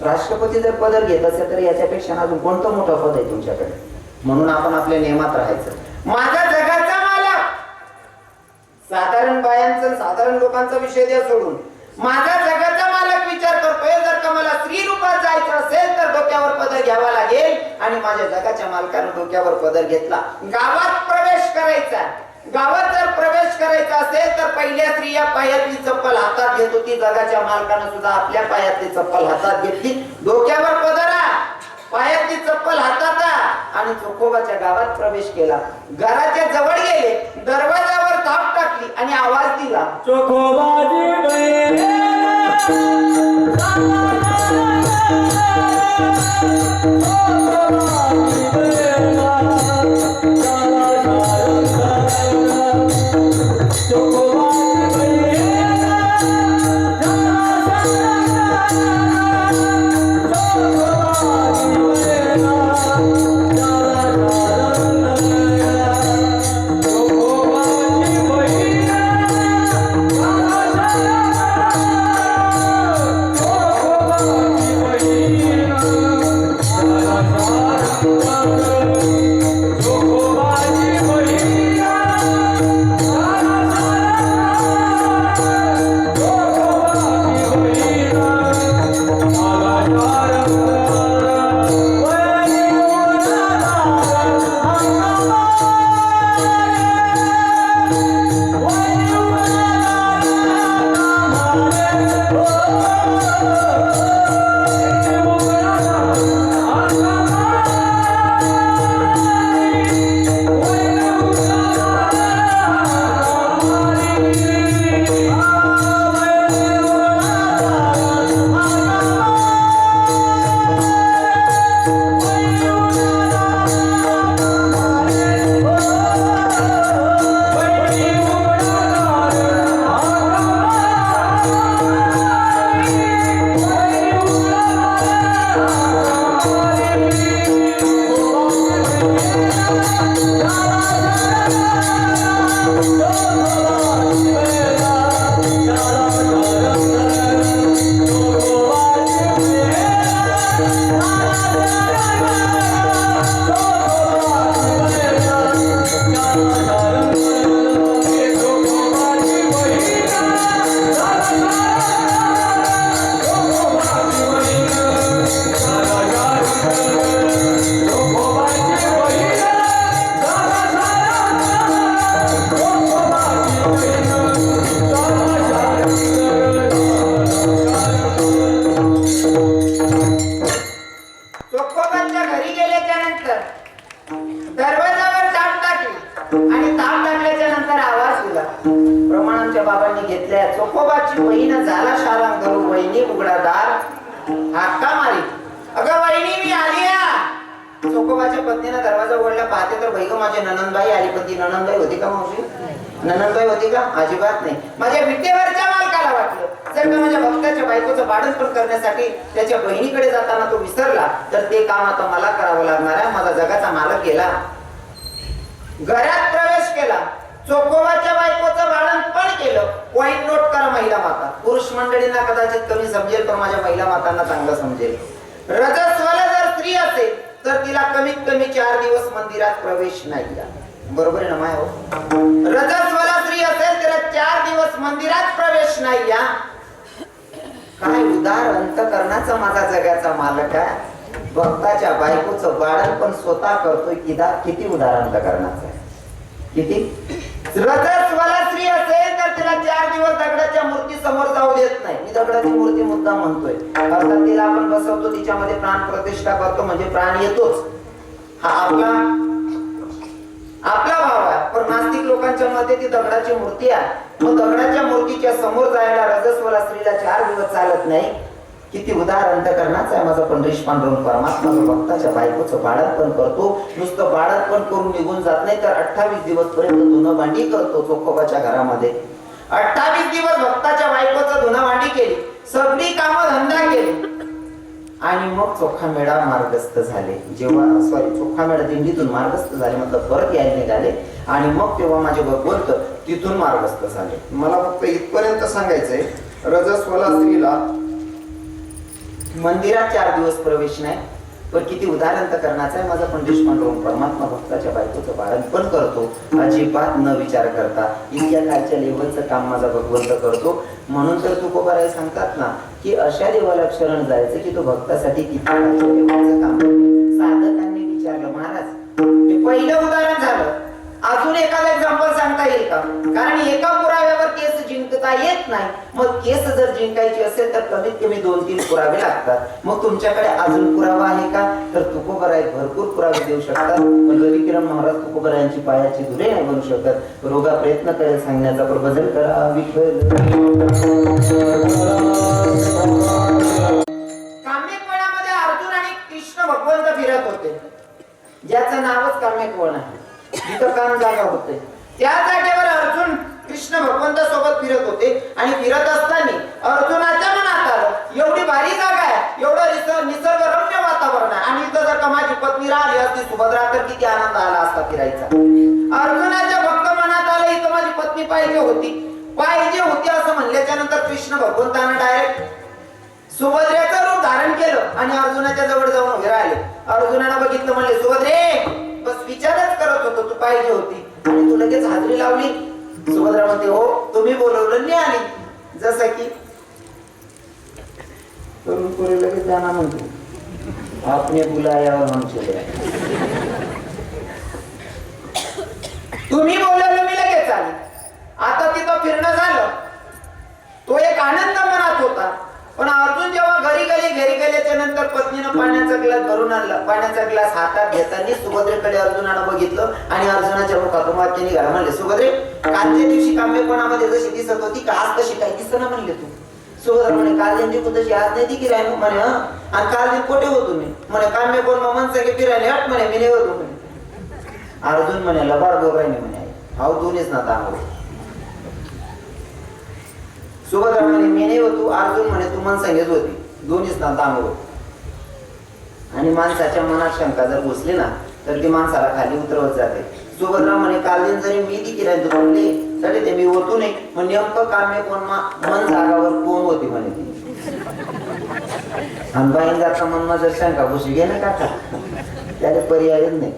Speaker 1: राष्ट्रपती जर पदर घेत असेल तर याच्यापेक्षा अजून कोणतं मोठं पद आहे तुमच्याकडे. म्हणून आपण आपल्या नियमात राहायचं. माझा जगाचा मालक साधारण बायांचा साधारण लोकांचा विषय द्या सोडून, माझा जगाचा मालक विचार करतोय जर का मला स्त्री रूपात जायचं असेल तर डोक्यावर पदर घ्यावा लागेल. आणि माझ्या जगाच्या मालकाने डोक्यावर पदर घेतला. गावात प्रवेश करायचा, गावात जर प्रवेश करायचा असेल तर पहिल्या स्त्रिया पायातली चप्पल हातात घेत होती. जगाच्या मालकाने सुद्धा आपल्या पायातली चप्पल हातात घेतली, डोक्यावर पदरा, पायातली चप्पल हातात आणि चोखोबाच्या गावात प्रवेश केला. घराच्या जवळ गेले, दरवाजावर थाप टाकली आणि आवाज दिला चोखोबाजी वहिनी उघडादार हाका मारी. अगं वहिनी मी आली. चोखोबाच्या पत्नीनं दरवाजा उघडला. पाहते तर बैग माझी ननंदबाई आली. पण ती ननंदबाई होती का मावशी? ननंदबाई होती का? अजिबात नाही. माझ्या विटेवरच्या मालकाला वाटलं जर का माझ्या भक्ताच्या बायकोचं बाळंतपण करण्यासाठी त्याच्या बहिणीकडे जाताना तो विसरला तर ते काम आता मला करावं लागणार आहे. माझा जगाचा मालक गेला. घरात प्रवेश केला. चोखोबाच्या बायकोचं बाळंतपण केलं. पॉइंट नोट करा महिला माता. पुरुष मंडळींना कदाचित कमी समजेल पण माझ्या महिला मातांना चांगलं समजेल. रजस्वला जर स्त्री असेल तर तिला कमीत कमी 4 दिवस मंदिरात प्रवेश नाही. बरोबर आहे ना माय हो? रजस्वला स्त्री असेल तर 4 दिवस मंदिरात प्रवेश नाही. काय उदार अंतकरणाचा माझा जगाचा मालक आहे. भक्ताच्या बायकोचं बाळंतपण स्वतः करतोय. किती उदार अंतकरणाचा आहे. किती. रजस्वला स्त्री असेल तर तिला 4 दिवस दगडाच्या मूर्ती समोर जाऊ देत नाही. मी दगडाची मूर्ती मुद्दा म्हणतोय. अर्थात तिला आपण बसवतो तिच्यामध्ये प्राण प्रतिष्ठा करतो म्हणजे प्राण येतोच. हा आपला भाव आहे. पण नास्तिक लोकांच्या मध्ये ती दगडाची मूर्ती आहे. मग दगडाच्या मूर्तीच्या समोर जायला रजस्वला स्त्रीला 4 दिवस चालत नाही. किती उदार अंतकरणाचा आहे माझा पंढरीश पांडुरंग परमात्मा. भक्ताच्या बायकोचं बाळंतपण करतो. नुसतं बाळंतपण करून निघून जात नाही तर 28 दिवस पर्यंत धुणं भांडी करतो चोखोबाच्या घरामध्ये. 28 दिवस भक्ताच्या बायकोचं धुणं भांडी केली. सगळी कामं धंदा केली. आणि मग चोखामेळा मार्गस्थ झाले. चोखामेळा दिंडीतून मार्गस्थ झाले मतलब परत यायला निघाले. आणि मग तेव्हा माझे भगवंत तिथून मार्गस्थ झाले. मला फक्त इथपर्यंत सांगायचंय. रजस्वला स्त्रीला मंदिरात 4 दिवस प्रवेश नाही. पण किती उदार अंतकरणाचा आहे माझा पंढरीश पांडुरंग परमात्मा. भक्ताच्या बायकोचं बाळंतपण करतो अजिबात न विचार करता. इतक्या खालच्या लेवलचं काम माझा भगवंत करतो. म्हणून तर तुकोबाराय सांगतात ना की अशा देवाला शरण जायचं की तो भक्तासाठी किती खालच्या लेवलचं काम. साधकांनी विचारलं महाराज हे पहिलं उदाहरण झालं. अजून एखादा एक्झाम्पल सांगता येईल का? कारण एका पुराव्यावर केस जिंकता येत नाही. मग केस जर जिंकायची असेल तर कमीत कमी 2-3 पुरावे लागतात. मग तुमच्याकडे अजून पुरावा आहे का? तर तुकोबाराय भरपूर पुरावे देऊ शकतात. पण रविकिरण महाराज तुकोबारायांची पायाची धुरे नाही बनू शकत. रोगा प्रयत्न करेल सांगण्याचा प्रबोधन करा. विठ्ठल काम्यकवनामध्ये अर्जुन आणि कृष्ण भगवंत फिरत होते. ज्याचं नावच काम्यकवन आहे. जिथं काम जागा होते त्या जागेवर अर्जुन कृष्ण भगवंत सोबत फिरत होते. आणि फिरत असताना अर्जुनाच्या मनात आलं एवढी भारी जागा आहे. एवढं निसर्गरम्य वातावरण आहे. आणि इथं जर का माझी पत्नी राहिली असती सुभद्रा तर किती आनंद आला असता फिरायचा. अर्जुनाच्या भक्त मनात आलं इथं माझी पत्नी पाहिजे होती असं म्हणल्याच्या नंतर कृष्ण भगवंतानं डायरेक्ट सुभद्रेचं रूप धारण केलं आणि अर्जुनाच्या जवळ जाऊन उभे राहिले. अर्जुनानं बघितलं म्हणले सुभद्रे बस विचारच करत होतो तू पाहिजे होती आणि तू लगेच हाजरी लावली. सुभद्रा म्हणते हो तुम्ही बोलवलं मी आली. जसं की तरुण पोरी लगेच जाणार म्हणतो आपने बुलाया और हम चले आए. तुम्ही बोलवलं मी लगेच आली. आता तिथं फिरणं झालं. तो एक आनंद मनात होता. पण अर्जुन जेव्हा घरी गेल्याच्या नंतर पत्नीनं पाण्याचा ग्लास भरून आणला. पाण्याचा ग्लास हातात घेताना सुभद्रेकडे अर्जुनानं बघितलं आणि अर्जुनाच्या मुखातून वाक्य निघाला. म्हणले सुभद्रे कालच्या दिवशी काम्यपणामध्ये जशी दिसत होती का आज तशी काही दिसना म्हणले तू. सुभद्रा म्हणे काल दिवशी तशी आज नाही ती राहिलो म्हणे. आणि काल दिन कोठे होतो मी म्हणे काम्यपण मन सगळे फिरायले हट म्हणे मी नाही होतो म्हणे. अर्जुन म्हणे लबाड गोरायने म्हणे हाव दोन्हीच ना तांबो. सुभद्रा म्हणे मी नाही होतो. अर्जुन म्हणे तू मन सांगेच होती दोन्हीच ना तांबो. आणि माणसाच्या मनात शंका जर घुसली ना तर ती माणसाला खाली उतरवत जाते. सुभद्रा म्हणे काल दिन जरी मी ती किराय म्हणले तरी ते मी होतो नाही. मग नेमकं काम्य कोण मन जागावर कोण होती म्हणे ती. आणि बाईंचा मनमा जर शंका घुसली घे ना काका त्याला पर्यायच नाही.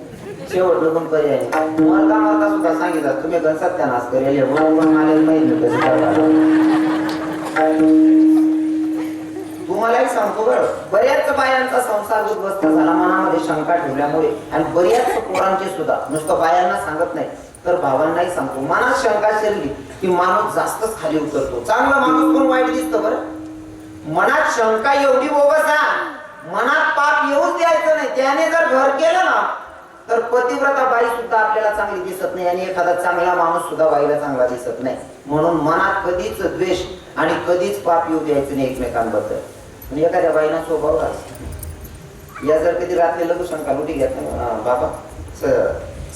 Speaker 1: शेवटलं पण पर्याय मरता सुद्धा सांगितलं तुम्ही घनसात त्या नाश करेल पण मला माहिती तुम्हालाही सांगतो बरं. बऱ्याच बायांचा संसार उद्ध्वस्त झाला मनामध्ये शंका ठेवल्यामुळे. आणि बऱ्याच पोरांचे सुद्धा नुसतं बायांना सांगत नाही तर भावांनाही सांगतो. मनात शंका शिरली की माणूस जास्तच खाली उतरतो. चांगला माणूस पण वाईट दिसतो बरं. मनात शंका एवढी बोगस आहे मनात पाप येऊच द्यायचं नाही. त्याने जर घर केलं ना तर पतिव्रता बाई सुद्धा आपल्याला चांगली दिसत नाही आणि एखादा चांगला माणूस सुद्धा बाईला चांगला दिसत नाही. म्हणून मनात कधीच द्वेष आणि कधीच पाप येऊ द्यायचं नाही एकमेकांबद्दल. आणि एखाद्या बाईना स्वभाव या जर कधी रात्री लगू शंका उठी घेत नाही बाबा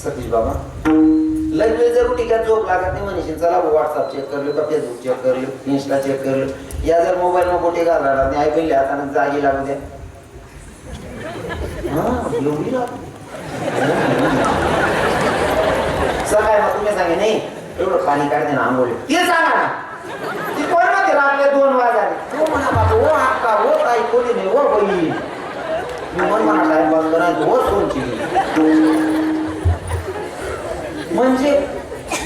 Speaker 1: सतीश बाबा लय वेळ जर उठी घ्या झोप लागत नाही म्हणशील चला व्हॉट्सअप चेक करलो का फेसबुक चेक करलो इंस्टा चेक करलो या जर मोबाईल मध्ये गोटे घालणार नाही ऐकले आता जागी लागू द्या एवढी सकाळी मग तुम्ही सांगे नाही एवढं पाणी काढते ना आंघोळी ते सांगा ना ती कोण मध्ये रात्री 2 वाजले हो म्हणा बाबा हो हक्का हो ताई कोणी नाही हो बाई मी म्हणा टाइम बंद नाही हो सोनची म्हणजे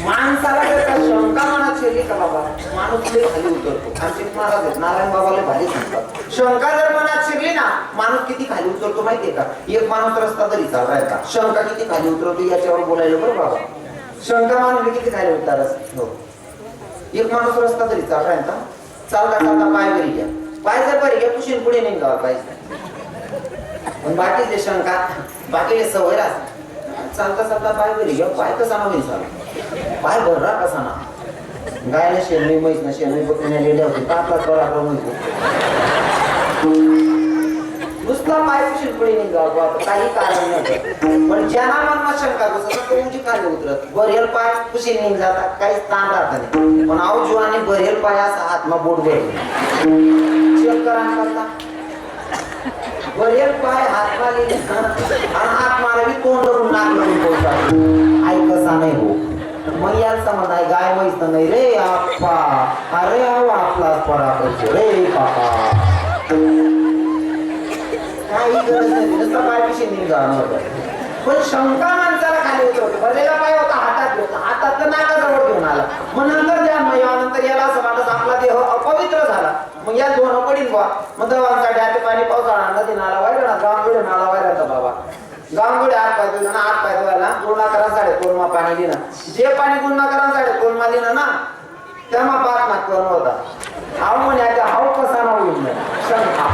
Speaker 1: माणसाला जर का शंका मनात शिरली का बाबा माणूस लय खाली उतरतो. आमचे महाराज आहेत नारायण बाबाला भारी सांगतात शंका जर मनात शिरली ना माणूस किती खाली उतरतो माहितीये का. एक माणूस रस्ता तरी चालवायचा शंका किती खाली उतरवतो याच्यावर बोलायला बरं बाबा. शंका माणूस किती खाली उतरत हो. एक माणूस रस्ता तरी चालवायचा चालता चालता पाय वरी घ्या पाय जर बरी घ्या पुशीन पुढे निघावा पाहिजे. पण बाकीचे शंका बाकीचे सवय राहते चालता चालता पाय बरी घ्या पाय कसा ना होईल चालू पाय भरला कसा ना गायला शेणमी म्हैस ना शेणमी बकरीने लिहिल्या होती तापलाच बरा नुसता पाय पुशीन पुढे निघावा काही कारण नव्हतं. पण ज्यांना मनात शंका बसत तो उंची खाली उतरत बरेल पाय पुशीन निघ जातात काहीच ताण राहत नाही. पण आऊ जीवाने बरेल पाय असा हातमा बोट भरले चेक करा करता बरेल पाय हातमा लिहिले आणि हात मारा बी तोंड करून नाक लागून पोहोचतात आई कसा नाही हो. मग यात समज आहे गाय म्हैस तर नाही रे आप्पा अरे आपलाच पराक्रम रे पापा काही गरज नाही नुसतं पाय पिशी निघावं. पण शंका माणसाला खाली उतरवतो भरलेला पाय होता हातात घेतला हातात तर नाकाजवळ घेऊन आला मग नंतर जन्म याला असं वाटत आपला देह अपवित्र झाला मग या दोन पडीन बा मग दवांसाठी आता पाणी पावसाळा नदी नाला वायरा गावगडे नाला वायराचा बाबा गावगडे हात पाय धुला ना हात पाय धुवायला गुणाकारा साडे कोलमा पाणी दिना जे पाणी गुणाकारा साडे कोलमा दिना ना तेव्हा बात ना कोण होता हाव म्हणे आता हाव कसा ना होईल शंका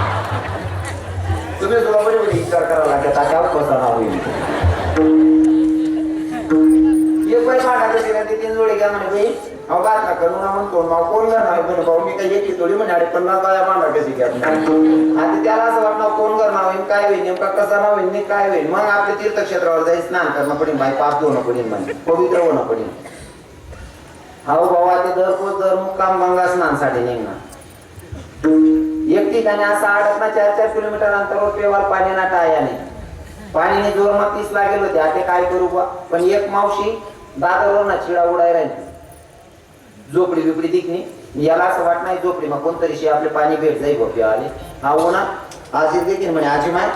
Speaker 1: तुम्ही तुला बरी विचार करावा लागेल आता कसा ना होईल. एक बाई मांडायचं तिला ते 3 जोडी घ्या म्हणे बाई अहो बात ना करू ना म्हणतो मग कोण करणार म्हणे भाऊ मी काही एक थोडी म्हणे 50 बाया मांडा कशी घ्या आता त्याला असं वाटणार कोण करणार होईल काय होईल नेमका कसा ना होईल काय होईल मग आपल्या तीर्थक्षेत्रावर जाईल स्नान करणं पडेल बाई पाप धुणं पडेल म्हणजे पवित्र होणं पडेल. हाऊ भावा ते दर मुक्काम गंगा स्नानसाठी निघणार एक ठिकाणी असा अडकना 4-4 किलोमीटर अंतरावर पेवाल पाणी ना टायाने पाणीने जोरमा 30 लागेल होते आता काय करू बा. पण एक मावशी दादावर ना चिडा उडाय राहिली झोपडी बिपडी दिखणी याला असं वाट नाही झोपडी मग कोणतरी आपले पाणी भेट जाई बा पिवाले हा हो ना आजी देखील म्हणे आजी माय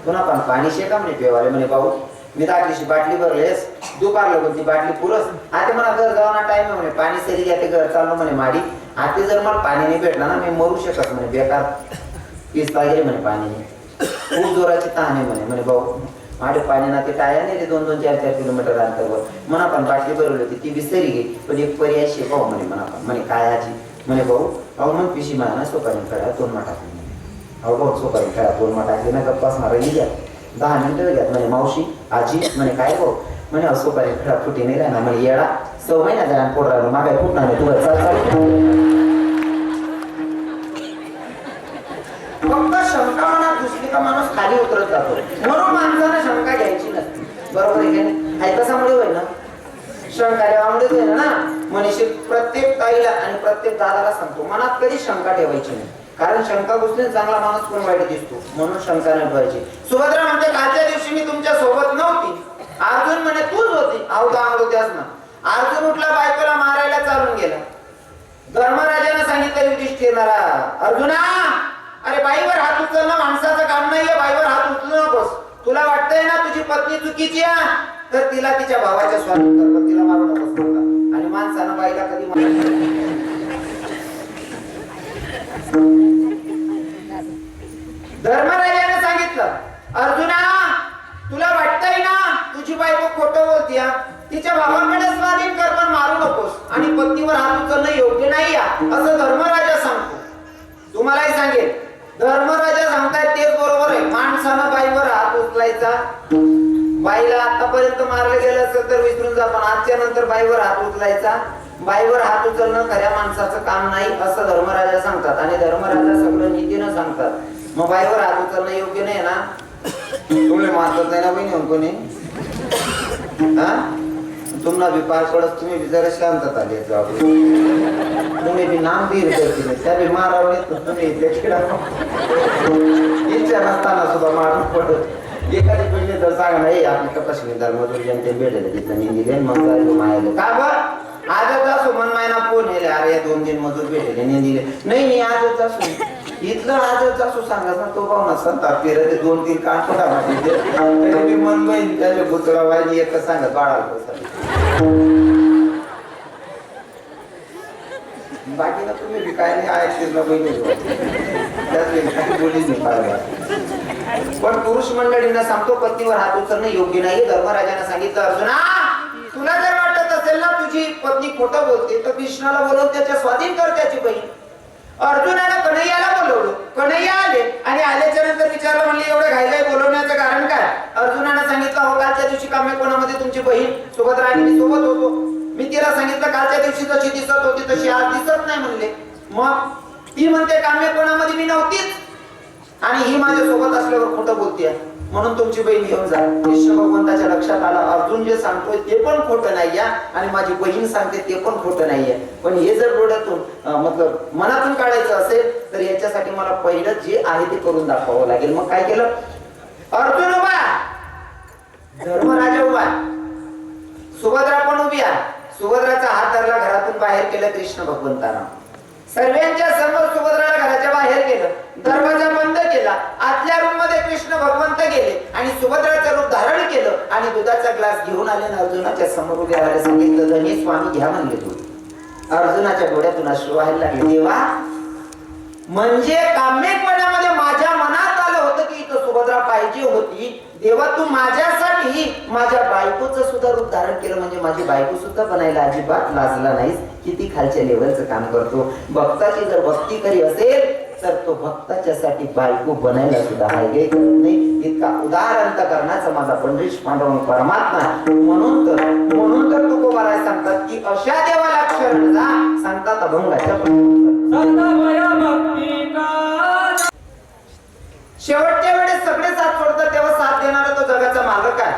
Speaker 1: पुन्हा पण पाणी शेका म्हणे पिवाले म्हणे भाऊ मी दाखलीशी बाटली भरलेस दुपारला पण ती बाटली पुरस आता मला घर जाऊन टाइम आहे म्हणे पाणी सरी घ्या ते घर चाललो म्हणे माडी आता जर मला पाणी नाही भेटलं ना मी मरू शकत म्हणे बेकार पिसता गेले म्हणे पाणी खूप जोराची तहान आहे म्हणे भाऊ माझे पाणी ना ते टाया नाही रे 2-2, 4-4 किलोमीटर अंतरवर म्हणा पण बाटली भरवली होती ती विसरी गेली पण एक पर्याय शिकाव म्हणे म्हणा पण म्हणे काय आजी म्हणे भाऊ अहो मग पिशी म्हणा ना सोपारी खेळा 2 मा टाकली म्हणे अहो भाऊ सोपारी खेळा 2 मा टाकली ना गप्पास मारा घ्या 10 मिनिटं घ्यात म्हणे मावशी आजी म्हणे काय भाऊ म्हणे असो पारी खेळा फुटी नाही राहणार म्हणे येडा 6 महिना जरा पोट राहिलो मागाय फुटणार नाही तुला फक्त शंका मनात घुसली का माणूस खाली उतरत जातो म्हणून माणसाने शंका घ्यायची नसते बरोबर आहे की नाही कशामुळे होईल ना शंका देवामुळे होईल ना मनीषी प्रत्येक ताईला आणि प्रत्येक दादाला सांगतो मनात कधी शंका ठेवायची नाही कारण शंका घुसली चांगला माणूस पण वाईट दिसतो म्हणून शंका नाही ठेवायची. सुभद्रा म्हणते कालच्या दिवशी मी तुमच्या सोबत नव्हती अर्जुन म्हणे तूच होती होत्यास ना अर्जुन उठला बायकोला मारायला चालून गेला धर्मराजाने सांगितलं युधिष्ठिराला अर्जुना अरे बाईवर हात उचलणं माणसाचं काम नाहीये बाईवर हात उचलू नकोस तुला वाटतंय ना तुझी पत्नी चुकीची आहे तर तिला तिच्या भावाच्या स्वाधीन कर पण तिला मारू नकोस आणि माणसानं बाईला कधी धर्मराजाने सांगितलं अर्जुना तुला वाटतंय ना तुझी बायको खोटं बोलतीया तिच्या भावाकडे स्वाधीन कर पण मारू नकोस आणि पत्नीवर हात उचलणं योग्य नाही असं धर्मराजा सांगतो. तुम्हालाही सांगेल धर्मराजा सांगतायत तेच बरोबर आहे माणसानं बाईवर हात उचलायचा बाईला आतापर्यंत मारलं गेलं असेल तर विसरून जा पण आजच्या नंतर बाईवर हात उचलायचा बाईवर हात उचलणं खऱ्या माणसाचं काम नाही असं धर्मराजा सांगतात आणि धर्मराजा सगळं नीतीनं सांगतात। मग बाईवर हात उचलणं योग्य नाही ना? तुम्ही मारतात नाही ना बहिणी कोणी? हा तुम्हाला बी पार पडत, तुम्ही बी जरा शांतता आली तुम्ही बी नाम धीर करते त्या बी मारावं तुम्ही इच्छा नसताना सुद्धा मारून पडत। एखादी पहिले जर सांगा नाही आपली कपाशी धर्मदूर जनते भेटले तिथं निघिले मग मायले का बरं आजच असो मन मायना फोन येले अरे 2 दिन मजूर भेटले निघिले नाही आजच असो इथलं आजच असो सांगा ना तो पाहुणा संताप फिरत 2-3 काठोटा वाटते मन बहीण त्याच्या पुतळा वाहिनी एक सांगत बाळाला बाकी ना तुम्ही बी काय नाही आयशीला बहिणी त्यात बोलीच नाही पाहिजे। पण पुरुष मंडळींना सांगतो पत्नीवर हात उचलणं योग्य नाही। धर्मराजाने सांगितलं अर्जुना तुला जर वाटत असेल ना तुझी पत्नी खोटं बोलते तर कृष्णाला बोलवून त्याच्या स्वाधीन कर त्याची बहीण। अर्जुनाने कन्हैयाला बोलवलं, कन्हैया आले आणि आल्याच्या नंतर विचारलं म्हणले एवढं घाईघाई बोलवण्याचं कारण काय? अर्जुनाने सांगितलं हो कालच्या दिवशी काम्य कोणामध्ये तुमची बहीण सुभद्रा आणि मी सोबत होतो, मी तिला सांगितलं कालच्या दिवशी जशी दिसत होती तशी आज दिसत नाही म्हणले। मग ती म्हणते काम्य कोणामध्ये मी नव्हतीच आणि ही माझ्या सोबत असल्यावर खोटं बोलते म्हणून तुमची बहीण घेऊन जा। कृष्ण भगवंताच्या लक्षात आला अर्जुन जे सांगतोय ते पण खोटं नाहीये आणि माझी बहीण सांगते ते पण खोटं नाहीये। पण हे जर डोळ्यातून मतलब मनातून काढायचं असेल तर याच्यासाठी मला पहिलं जे आहे ते करून दाखवावं लागेल। मग काय केलं? अर्जुन उभा, धर्मराजा उभा, सुभद्रा पण उभी आहे। सुभद्राचा हात धरला, घरातून बाहेर केलं कृष्ण भगवंतानं। सर्वांच्या समोर सुभद्राला घराच्या बाहेर केलं, दरवाजा बंद केला, आतल्या रूम मध्ये कृष्ण भगवंत गेले आणि सुभद्राचं रूप धारण केलं आणि दुधाचा ग्लास घेऊन आले आणि अर्जुनाच्या समोर उभे राहायला सांगितलं धनी स्वामी घ्या म्हणले दूध। अर्जुनाच्या डोळ्यातून अश्रू व्हायला लागले। देवा म्हणजे काम्यपणामध्ये माझ्या मनात आलं होतं की इथं सुभद्रा पाहिजे होती, देवा तू माझ्यासाठी माझ्या बायकोचं सुद्धा रूप धारण केलं म्हणजे माझी बायको सुद्धा बनायला अजिबात लाजला नाहीस। किती खालच्या लेवलचं काम करतो। भक्ताची जर भक्ती करी असेल तर तो भक्ताच्या साठी बायको बनायला सुद्धा हायगे करत नाही। इतका उदार अंतकरणाचा माझा पंडित पांडुरंग परमात्मा। म्हणून तर तुकोबाराय सांगतात की अशा देवाला शरण जा, सांगतात अभंगाच्या शेवटच्या वेळेस सगळे साथ सोडतात तेव्हा साथ देणारा तो जगाचा मालक आहे।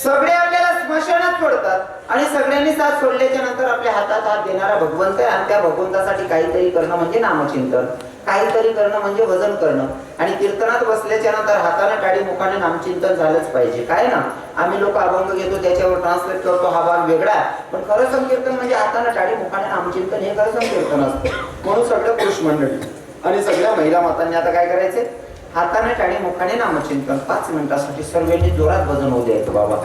Speaker 1: सगळे आपल्याला स्मशानात सोडतात आणि सगळ्यांनी साथ सोडल्याच्या नंतर आपल्या हातात हात देणारा भगवंत आहे आणि त्या भगवंतासाठी काहीतरी करणं म्हणजे नामचिंतन, काहीतरी करणं म्हणजे भजन करणं आणि कीर्तनात बसल्याच्या नंतर हाताने टाळी मुखाने नामचिंतन झालंच पाहिजे। काय ना आम्ही लोक अभंग घेतो त्याच्यावर ट्रान्सलेट करतो हा भाग वेगळा, पण खरं संकीर्तन म्हणजे हाताने टाळी मुखाने नामचिंतन हे खरं संकीर्तन असतं। म्हणून सगळं पुरुष मंडळी आणि सगळ्या महिला मातांनी आता काय करायचे? हाताने टाळी मुखाने नामचिंतन 5 मिनिटासाठी सर्वांनी जोरात भजन होऊ द्यायचं बाबा।